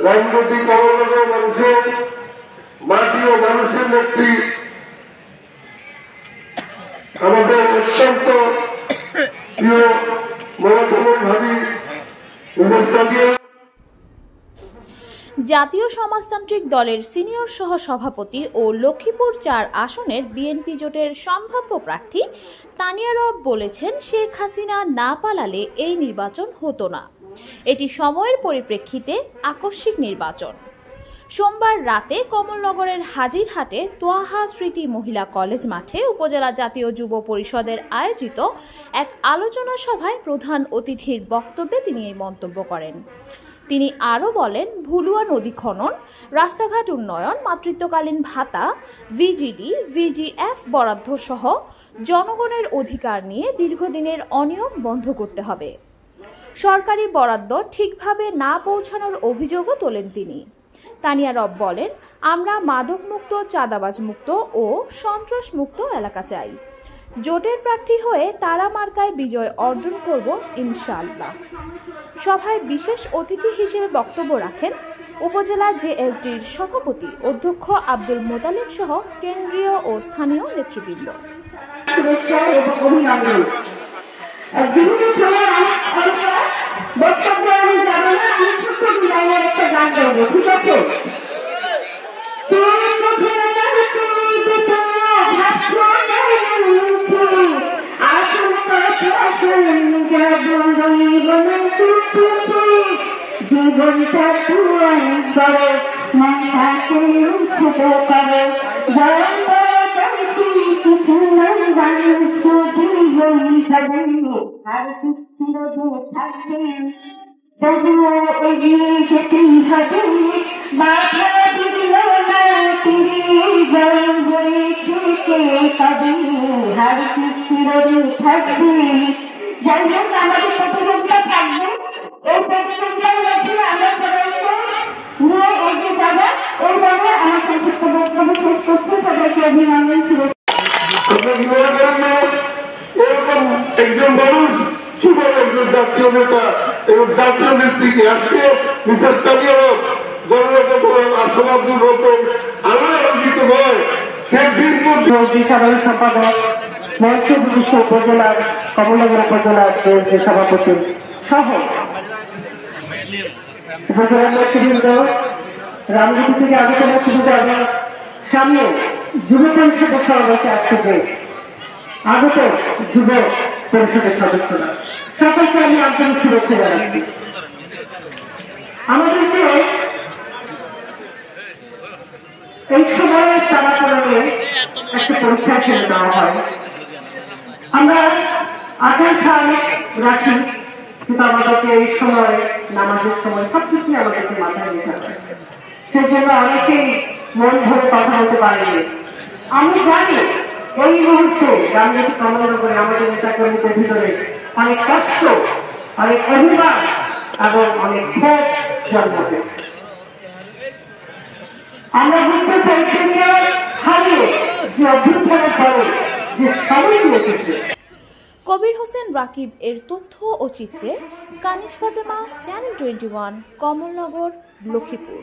রামগতি কমলনগর মানুষের মাটি ও মানুষের নেত্রী আমাদের অত্যন্ত প্রিয় মহাপ্রভু ভাবি জাতীয় সমাজতান্ত্রিক দলের সিনিয়র সহ সভাপতি ও লক্ষ্মীপুর ৪ আসনের বিএনপি জোটের সম্ভাব্য প্রার্থী তানিয়া রব বলেছেন, শেখ হাসিনা না পালালে এই নির্বাচন হতো না। এটি সময়ের পরিপ্রেক্ষিতে আকস্মিক নির্বাচন। সোমবার রাতে কমলনগরের হাজিরহাটে তোয়াহা স্মৃতি মহিলা কলেজ মাঠে উপজেলা জাতীয় যুব পরিষদের আয়োজিত এক আলোচনা সভায় প্রধান অতিথির বক্তব্যে তিনি এই মন্তব্য করেন। তিনি আরও বলেন, ভুলুয়া নদী খনন, রাস্তাঘাট উন্নয়ন, মাতৃত্বকালীন ভাতা, ভিজিডি, ভিজিএফ বরাদ্দ সহ জনগণের অধিকার নিয়ে দীর্ঘদিনের অনিয়ম বন্ধ করতে হবে। সরকারি বরাদ্দ ঠিকভাবে না পৌঁছানোর অভিযোগও তোলেন তিনি। তানিয়া রব বলেন, আমরা মাদকমুক্ত, চাঁদাবাজমুক্ত ও সন্ত্রাসমুক্ত এলাকা চাই। জোটের প্রার্থী হয়ে তারা মার্কায় বিজয় অর্জন করব ইনশাআল্লাহ। সভায় বিশেষ অতিথি হিসেবে বক্তব্য রাখেন উপজেলা জেএসডির সভাপতি অধ্যক্ষ আব্দুল মোতালেব সহ কেন্দ্রীয় ও স্থানীয় নেতৃবৃন্দ। জীবনটা তুয়ান করো, মনটাকে উচ্ছ্বাস করো, বরং কিছু মানুষ আর চিরদিন থাকবেন, তবুও এগিয়ে যেতেই হবে। মাথা দিল না তিনি বরং হয়েছে কে কবে, আর চিরদিন থাকবে। যাই হোক, আমাদের প্রতিযোগিতা থাকবে। এই প্রতিযোগিতার মধ্যে আমরা সবাইকে নিয়ে এগিয়ে যাবো। এই বলে আমার সংক্ষিপ্ত বক্তব্য শেষ করছি। সবাইকে অভিনন্দন, এরকম একজন মানুষ কিভাবে একজন জাতীয় নেতা এবং জাতীয় নেত্রীকে আজকে বিশেষ তানিয়া রব জননেতা আসল আব্দুল রহমান আলোচিত হয়। সে দীর্ঘ সাধারণ সম্পাদক, মহেশপুর উপজেলার কমলনগর উপজেলার সভাপতি সহ উপজেলার নেতৃবৃন্দ, রামগতি থেকে আগত নেতৃবৃন্দ, আমার সামনে যুব পরিষদের সভাপতি আসছে, আগত যুব পরিষদের সদস্যরা, সকলকে আমি আন্তরিক শুভেচ্ছা জানাচ্ছি। আমাদেরকে এই সময়ে চলাচলে একটা পরীক্ষার জন্য দেওয়া হয়। আমরা আকাঙ্ক্ষা রাখি, কিন্তু আমাদেরকে এই সময়, নামাজের সময় সবকিছুই আমাদেরকে মাথায় নিতে হবে। সেজন্য অনেকেই মন ভরে কথা বলতে পারেনি। আমি জানি এই মুহূর্তে রামগতি কমলনগরে আমাদের নেতাকর্মীদের ভিতরে অনেক কষ্ট, অনেক অভিমান এবং অনেক ক্ষোভ জন্ম পেয়েছে। আমরা বুঝতে চাই সিনিয়র হারিয়ে যে অভ্যুত্থানের পরে যে সময় এসেছে। কবির হোসেন রাকিব এর তথ্য ও চিত্রে কানিজ ফাতেমা, চ্যানেল 21, কমলনগর, লক্ষ্মীপুর।